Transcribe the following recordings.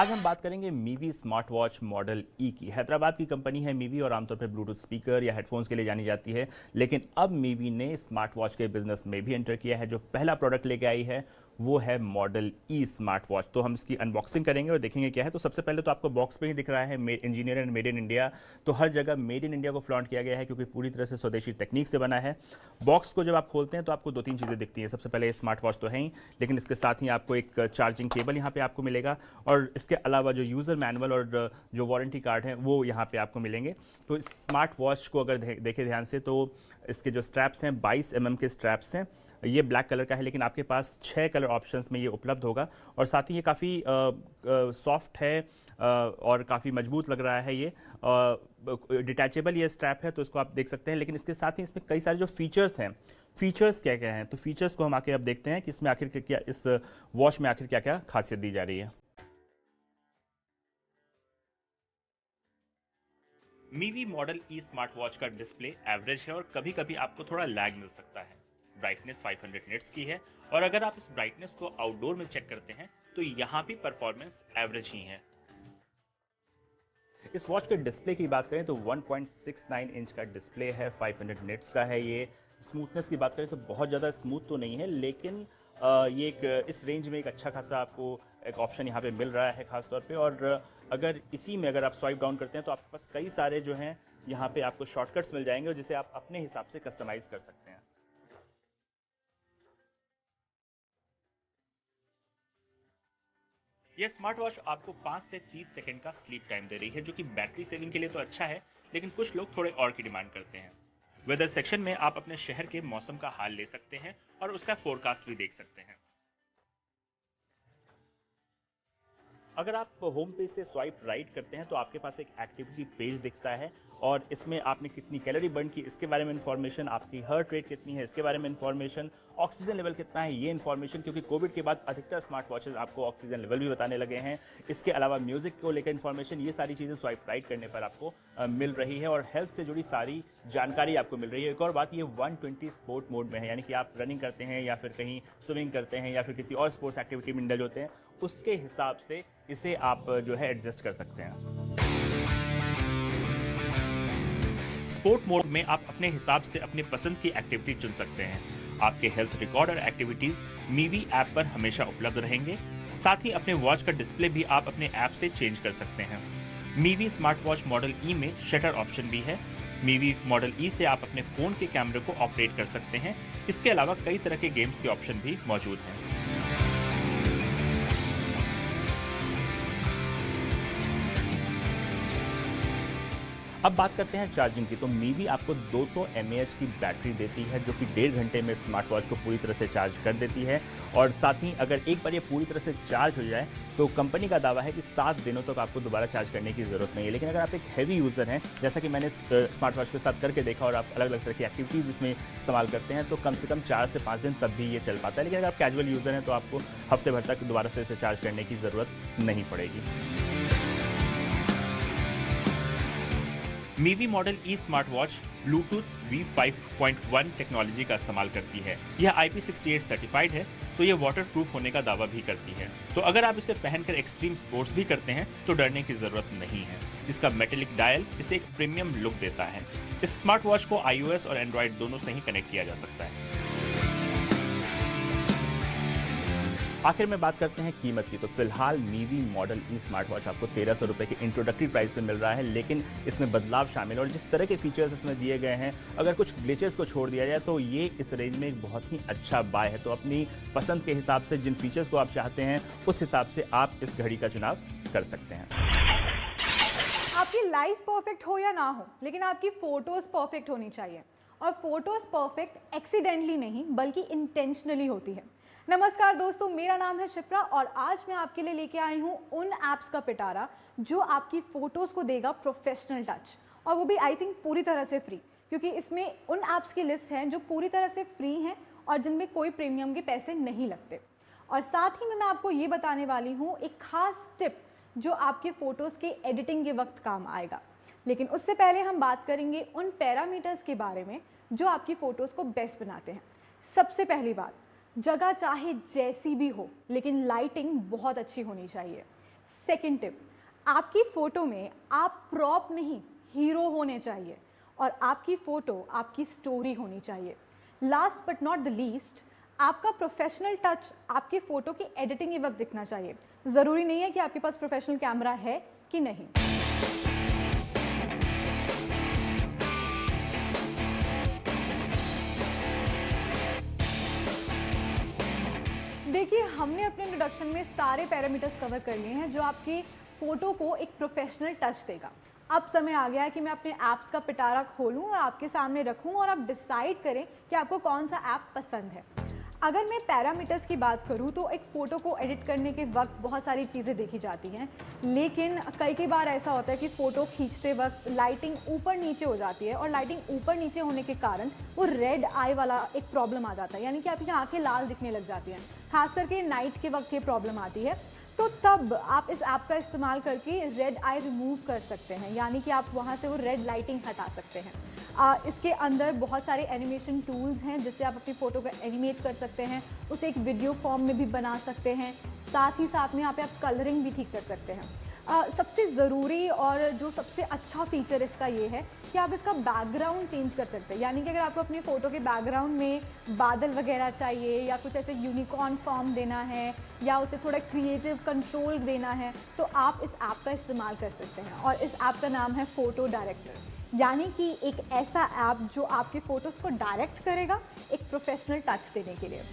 आज हम बात करेंगे मीवी स्मार्ट वॉच मॉडल ई की। हैदराबाद की कंपनी है मीवी और आमतौर पर ब्लूटूथ स्पीकर या हेडफोन्स के लिए जानी जाती है, लेकिन अब मीवी ने स्मार्ट वॉच के बिजनेस में भी एंटर किया है। जो पहला प्रोडक्ट लेके आई है वो है मॉडल ई स्मार्ट वॉच। तो हम इसकी अनबॉक्सिंग करेंगे और देखेंगे क्या है। तो सबसे पहले तो आपको बॉक्स पे ही दिख रहा है engineer and made in India. तो हर जगह मेड इन इंडिया को फ्लॉन्ट किया गया है क्योंकि पूरी तरह से स्वदेशी टेक्निक से बना है। बॉक्स को जब आप खोलते हैं तो आपको दो तीन चीज़ें दिखती हैं। सबसे पहले स्मार्ट वॉच तो है ही, लेकिन इसके साथ ही आपको एक चार्जिंग केबल यहाँ पे आपको मिलेगा और इसके अलावा जो यूज़र मैनुअल और जो वारंटी कार्ड हैं वो यहाँ पे आपको मिलेंगे। तो स्मार्ट वॉच को अगर देखें ध्यान से तो इसके जो स्ट्रैप्स हैं 22 mm के स्ट्रैप्स हैं। ये ब्लैक कलर का है, लेकिन आपके पास 6 कलर ऑप्शंस में ये उपलब्ध होगा और साथ ही ये काफ़ी सॉफ्ट है और काफ़ी मजबूत लग रहा है। ये डिटैचेबल ये स्ट्रैप है, तो इसको आप देख सकते हैं। लेकिन इसके साथ ही इसमें कई सारे जो फीचर्स हैं, फीचर्स क्या क्या हैं, तो फीचर्स को हम आके अब देखते हैं कि इसमें आखिर क्या, इस वॉच में आखिर क्या क्या खासियत दी जा रही है। Mivi model E smart watch का डिस्प्ले एवरेज है और कभी कभी आपको थोड़ा लैग मिल सकता है। ब्राइटनेस 500 निट्स की है और अगर आप इस ब्राइटनेस को आउटडोर में चेक करते हैं तो यहाँ भी परफॉर्मेंस एवरेज ही है। इस वॉच के डिस्प्ले की बात करें तो 1.69 इंच का डिस्प्ले है, 500 निट्स का है ये। स्मूथनेस की बात करें तो बहुत ज़्यादा स्मूथ तो नहीं है, लेकिन ये एक इस रेंज में एक अच्छा खासा आपको एक ऑप्शन यहाँ पे मिल रहा है खास तौर पे। और अगर इसी में अगर आप स्वाइप डाउन करते हैं तो आपके पास कई सारे जो हैं यहाँ पे आपको शॉर्टकट्स मिल जाएंगे जिसे आप अपने हिसाब से कस्टमाइज कर सकते हैं। यह स्मार्ट वॉच आपको 5 से 30 सेकंड का स्लीप टाइम दे रही है, जो कि बैटरी सेविंग के लिए तो अच्छा है, लेकिन कुछ लोग थोड़े और की डिमांड करते हैं। वेदर सेक्शन में आप अपने शहर के मौसम का हाल ले सकते हैं और उसका फोरकास्ट भी देख सकते हैं। अगर आप होम पेज से स्वाइप राइट करते हैं तो आपके पास एक एक्टिविटी पेज दिखता है और इसमें आपने कितनी कैलोरी बर्न की इसके बारे में इंफॉर्मेशन, आपकी हार्ट रेट कितनी है इसके बारे में इंफॉर्मेशन, ऑक्सीजन लेवल कितना है ये इंफॉर्मेशन, क्योंकि कोविड के बाद अधिकतर स्मार्ट वॉचेस आपको ऑक्सीजन लेवल भी बताने लगे हैं। इसके अलावा म्यूजिक को लेकर इंफॉर्मेशन, ये सारी चीज़ें स्वाइप राइट करने पर आपको मिल रही है और हेल्थ से जुड़ी सारी जानकारी आपको मिल रही है। एक और बात, ये 120 स्पोर्ट मोड में है, यानी कि आप रनिंग करते हैं या फिर कहीं स्विमिंग करते हैं या फिर किसी और स्पोर्ट्स एक्टिविटी में इंडल्ज होते हैं, उसके हिसाब से इसे आप जो है एडजस्ट कर सकते हैं। स्पोर्ट मोड में आप अपने हिसाब से अपनी पसंद की एक्टिविटी चुन सकते हैं। आपके हेल्थ रिकॉर्ड और एक्टिविटीज मीवी ऐप पर हमेशा उपलब्ध रहेंगे। साथ ही अपने वॉच का डिस्प्ले भी आप अपने ऐप से चेंज कर सकते हैं। मीवी स्मार्ट वॉच मॉडल ई में शटर ऑप्शन भी है। मीवी मॉडल ई से आप अपने फोन के कैमरे को ऑपरेट कर सकते हैं। इसके अलावा कई तरह के गेम्स के ऑप्शन भी मौजूद हैं। अब बात करते हैं चार्जिंग की। तो मीवी आपको 200 mAh की बैटरी देती है, जो कि 1.5 घंटे में स्मार्ट वॉच को पूरी तरह से चार्ज कर देती है। और साथ ही अगर एक बार ये पूरी तरह से चार्ज हो जाए तो कंपनी का दावा है कि 7 दिनों तक आपको दोबारा चार्ज करने की ज़रूरत नहीं है। लेकिन अगर आप एक हैवी यूज़र हैं, जैसा कि मैंने स्मार्ट वॉच के साथ करके देखा और आप अलग अलग तरह की एक्टिविटीज़ इसमें इस्तेमाल करते हैं, तो कम से कम 4 से 5 दिन तब भी ये चल पाता है। लेकिन अगर आप कैजुअल यूज़र हैं तो आपको हफ्ते भर तक दोबारा से इसे चार्ज करने की ज़रूरत नहीं पड़ेगी। Mivi model E smart watch bluetooth V5.1 technology का इस्तेमाल करती है। यह IP68 सर्टिफाइड है, तो यह वाटर प्रूफ होने का दावा भी करती है। तो अगर आप इसे पहनकर एक्सट्रीम स्पोर्ट्स भी करते हैं तो डरने की जरूरत नहीं है। इसका मेटेलिक डायल इसे एक प्रीमियम लुक देता है। इस स्मार्ट वॉच को iOS और एंड्रॉइड दोनों से ही कनेक्ट किया जा सकता है। आखिर में बात करते हैं कीमत की। तो फिलहाल Mivi model E smart watch आपको 1300 रुपये के इंट्रोडक्टरी प्राइस पे मिल रहा है, लेकिन इसमें बदलाव शामिल है और जिस तरह के फीचर्स इसमें दिए गए हैं, अगर कुछ ग्लिचेस को छोड़ दिया जाए तो ये इस रेंज में एक बहुत ही अच्छा बाय है। तो अपनी पसंद के हिसाब से जिन फीचर्स को आप चाहते हैं उस हिसाब से आप इस घड़ी का चुनाव कर सकते हैं। आपकी लाइफ परफेक्ट हो या ना हो, लेकिन आपकी फोटोज परफेक्ट होनी चाहिए। और फोटोज परफेक्ट एक्सीडेंटली नहीं बल्कि इंटेंशनली होती है। नमस्कार दोस्तों, मेरा नाम है शिप्रा और आज मैं आपके लिए लेके आई हूँ उन ऐप्स का पिटारा जो आपकी फोटोज को देगा प्रोफेशनल टच, और वो भी आई थिंक पूरी तरह से फ्री, क्योंकि इसमें उन ऐप्स की लिस्ट है जो पूरी तरह से फ्री हैं और जिनमें कोई प्रीमियम के पैसे नहीं लगते। और साथ ही में मैं आपको ये बताने वाली हूँ एक खास टिप जो आपके फोटोज़ के एडिटिंग के वक्त काम आएगा। लेकिन उससे पहले हम बात करेंगे उन पैरामीटर्स के बारे में जो आपकी फ़ोटोज़ को बेस्ट बनाते हैं। सबसे पहली बात, जगह चाहे जैसी भी हो लेकिन लाइटिंग बहुत अच्छी होनी चाहिए। सेकंड टिप, आपकी फ़ोटो में आप प्रॉप नहीं हीरो होने चाहिए और आपकी फ़ोटो आपकी स्टोरी होनी चाहिए। Last but not the least, आपका प्रोफेशनल टच आपकी फ़ोटो की एडिटिंग के वक्त दिखना चाहिए। ज़रूरी नहीं है कि आपके पास प्रोफेशनल कैमरा है कि नहीं। देखिए, हमने अपने इंट्रोडक्शन में सारे पैरामीटर्स कवर कर लिए हैं जो आपकी फ़ोटो को एक प्रोफेशनल टच देगा। अब समय आ गया है कि मैं अपने ऐप्स का पिटारा खोलूं और आपके सामने रखूं और आप डिसाइड करें कि आपको कौन सा ऐप पसंद है। अगर मैं पैरामीटर्स की बात करूं तो एक फ़ोटो को एडिट करने के वक्त बहुत सारी चीज़ें देखी जाती हैं, लेकिन कई बार ऐसा होता है कि फ़ोटो खींचते वक्त लाइटिंग ऊपर नीचे हो जाती है और लाइटिंग ऊपर नीचे होने के कारण वो रेड आई वाला एक प्रॉब्लम आ जाता है, यानी कि आपकी आंखें लाल दिखने लग जाती हैं। खास करके नाइट के वक्त ये प्रॉब्लम आती है, तो तब आप इस ऐप का इस्तेमाल करके रेड आई रिमूव कर सकते हैं, यानी कि आप वहाँ से वो रेड लाइटिंग हटा सकते हैं। इसके अंदर बहुत सारे एनिमेशन टूल्स हैं जिससे आप अपनी फ़ोटो को एनिमेट कर सकते हैं, उसे एक वीडियो फॉर्म में भी बना सकते हैं। साथ ही साथ में यहाँ पे आप कलरिंग भी ठीक कर सकते हैं। सबसे ज़रूरी और जो सबसे अच्छा फीचर इसका ये है कि आप इसका बैकग्राउंड चेंज कर सकते हैं, यानी कि अगर आपको अपनी फ़ोटो के बैकग्राउंड में बादल वगैरह चाहिए या कुछ ऐसे यूनिकॉर्न फॉर्म देना है या उसे थोड़ा क्रिएटिव कंट्रोल देना है, तो आप इस ऐप का इस्तेमाल कर सकते हैं। और इस ऐप का नाम है फ़ोटो डायरेक्टर, यानी कि एक ऐसा ऐप जो आपकी फ़ोटोज़ को डायरेक्ट करेगा एक प्रोफेशनल टच देने के लिए।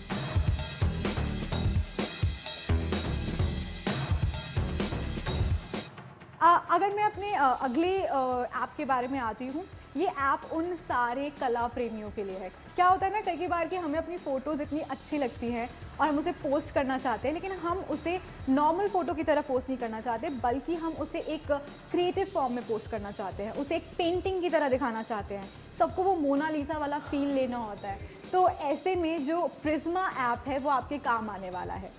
अगर मैं अपने अगले ऐप के बारे में आती हूँ, ये ऐप उन सारे कला प्रेमियों के लिए है। क्या होता है ना, कई बार कि हमें अपनी फ़ोटोज़ इतनी अच्छी लगती हैं और हम उसे पोस्ट करना चाहते हैं, लेकिन हम उसे नॉर्मल फ़ोटो की तरह पोस्ट नहीं करना चाहते, बल्कि हम उसे एक क्रिएटिव फॉर्म में पोस्ट करना चाहते हैं, उसे एक पेंटिंग की तरह दिखाना चाहते हैं। सबको वो मोनालिसा वाला फ़ील लेना होता है। तो ऐसे में जो प्रिज्मा ऐप है वो आपके काम आने वाला है।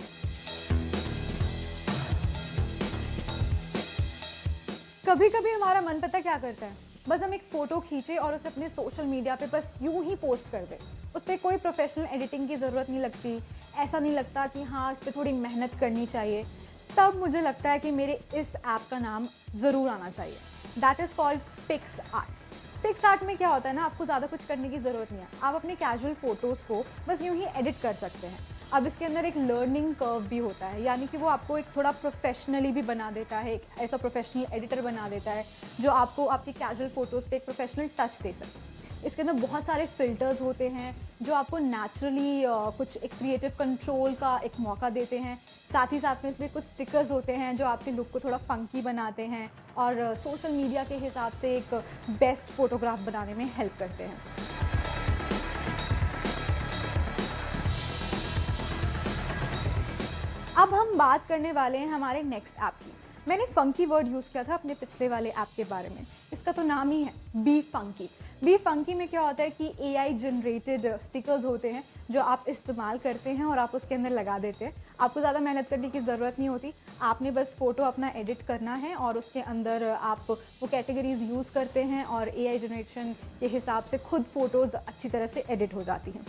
कभी कभी हमारा मन पता क्या करता है, बस हम एक फ़ोटो खींचे और उसे अपने सोशल मीडिया पे बस यूं ही पोस्ट कर दें। उस पर कोई प्रोफेशनल एडिटिंग की ज़रूरत नहीं लगती, ऐसा नहीं लगता कि हाँ इस पर थोड़ी मेहनत करनी चाहिए। तब मुझे लगता है कि मेरे इस ऐप का नाम ज़रूर आना चाहिए। That is called PicsArt. PicsArt में क्या होता है ना, आपको ज़्यादा कुछ करने की ज़रूरत नहीं है, आप अपने कैजुअल फ़ोटोज़ को बस यूं ही एडिट कर सकते हैं। अब इसके अंदर एक लर्निंग कर्व भी होता है, यानी कि वो आपको एक थोड़ा प्रोफेशनली भी बना देता है, एक ऐसा प्रोफेशनल एडिटर बना देता है जो आपको आपकी कैजुअल फ़ोटोज़ पे एक प्रोफेशनल टच दे सके। इसके अंदर बहुत सारे फ़िल्टर्स होते हैं जो आपको नेचुरली कुछ एक क्रिएटिव कंट्रोल का एक मौका देते हैं। साथ ही साथ में इसमें कुछ स्टिकर्स होते हैं जो आपके लुक को थोड़ा फंकी बनाते हैं और सोशल मीडिया के हिसाब से एक बेस्ट फ़ोटोग्राफ बनाने में हेल्प करते हैं। अब हम बात करने वाले हैं हमारे नेक्स्ट ऐप की। मैंने फंकी वर्ड यूज़ किया था अपने पिछले वाले ऐप के बारे में। इसका तो नाम ही है बी फंकी। बी फंकी में क्या होता है कि AI जनरेटेड स्टिकर्स होते हैं जो आप इस्तेमाल करते हैं और आप उसके अंदर लगा देते हैं। आपको ज़्यादा मेहनत करने की ज़रूरत नहीं होती, आपने बस फ़ोटो अपना एडिट करना है और उसके अंदर आप वो कैटेगरीज यूज़ करते हैं और AI जनरेशन के हिसाब से खुद फ़ोटोज़ अच्छी तरह से एडिट हो जाती हैं।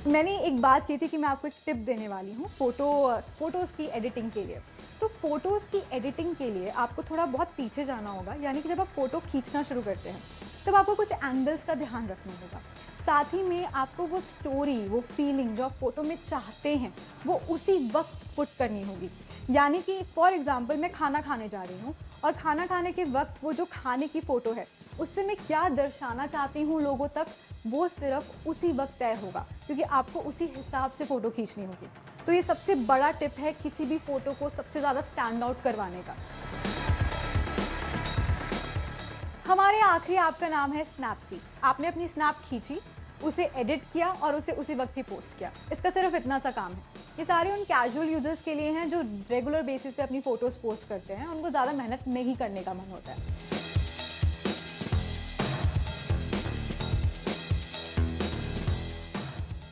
मैंने एक बात की थी कि मैं आपको एक टिप देने वाली हूँ फ़ोटोज़ की एडिटिंग के लिए। तो फ़ोटोज़ की एडिटिंग के लिए आपको थोड़ा बहुत पीछे जाना होगा, यानी कि जब आप फ़ोटो खींचना शुरू करते हैं तब आपको कुछ एंगल्स का ध्यान रखना होगा। साथ ही में आपको वो स्टोरी, वो फीलिंग जो आप फ़ोटो में चाहते हैं वो उसी वक्त पुट करनी होगी। यानी कि फॉर एग्ज़ाम्पल मैं खाना खाने जा रही हूँ और खाना खाने के वक्त वो जो खाने की फ़ोटो है उससे मैं क्या दर्शाना चाहती हूँ लोगों तक, वो सिर्फ उसी वक्त तय होगा, क्योंकि आपको उसी हिसाब से फ़ोटो खींचनी होगी। तो ये सबसे बड़ा टिप है किसी भी फ़ोटो को सबसे ज़्यादा स्टैंड आउट करवाने का। हमारे आखिरी ऐप का नाम है स्नैपसीड। आपने अपनी स्नैप खींची, उसे एडिट किया और उसे उसी वक्त ही पोस्ट किया। इसका सिर्फ इतना सा काम है। ये सारे उन कैजुअल यूजर्स के लिए हैं जो रेगुलर बेसिस पे अपनी फ़ोटोज़ पोस्ट करते हैं, उनको ज़्यादा मेहनत नहीं करने का मन होता है।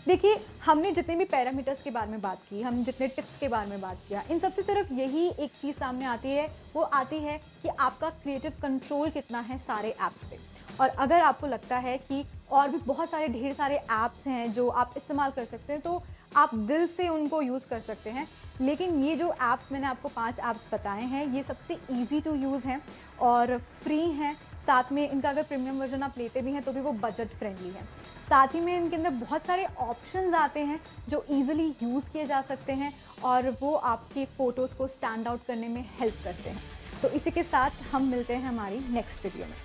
देखिए, हमने जितने भी पैरामीटर्स के बारे में बात की, हम जितने टिप्स के बारे में बात किया, इन सबसे सिर्फ यही एक चीज़ सामने आती है, वो आती है कि आपका क्रिएटिव कंट्रोल कितना है सारे ऐप्स पे। और अगर आपको लगता है कि और भी बहुत सारे ढेर सारे ऐप्स हैं जो आप इस्तेमाल कर सकते हैं, तो आप दिल से उनको यूज़ कर सकते हैं। लेकिन ये जो ऐप्स मैंने आपको 5 ऐप्स बताए हैं, ये सबसे ईजी टू यूज़ हैं और फ्री हैं। साथ में इनका अगर प्रीमियम वर्जन आप लेते भी हैं तो भी वो बजट फ्रेंडली है। साथ ही में इनके अंदर बहुत सारे ऑप्शंस आते हैं जो ईजिली यूज़ किए जा सकते हैं और वो आपकी फ़ोटोज़ को स्टैंड आउट करने में हेल्प करते हैं। तो इसी के साथ हम मिलते हैं हमारी नेक्स्ट वीडियो में।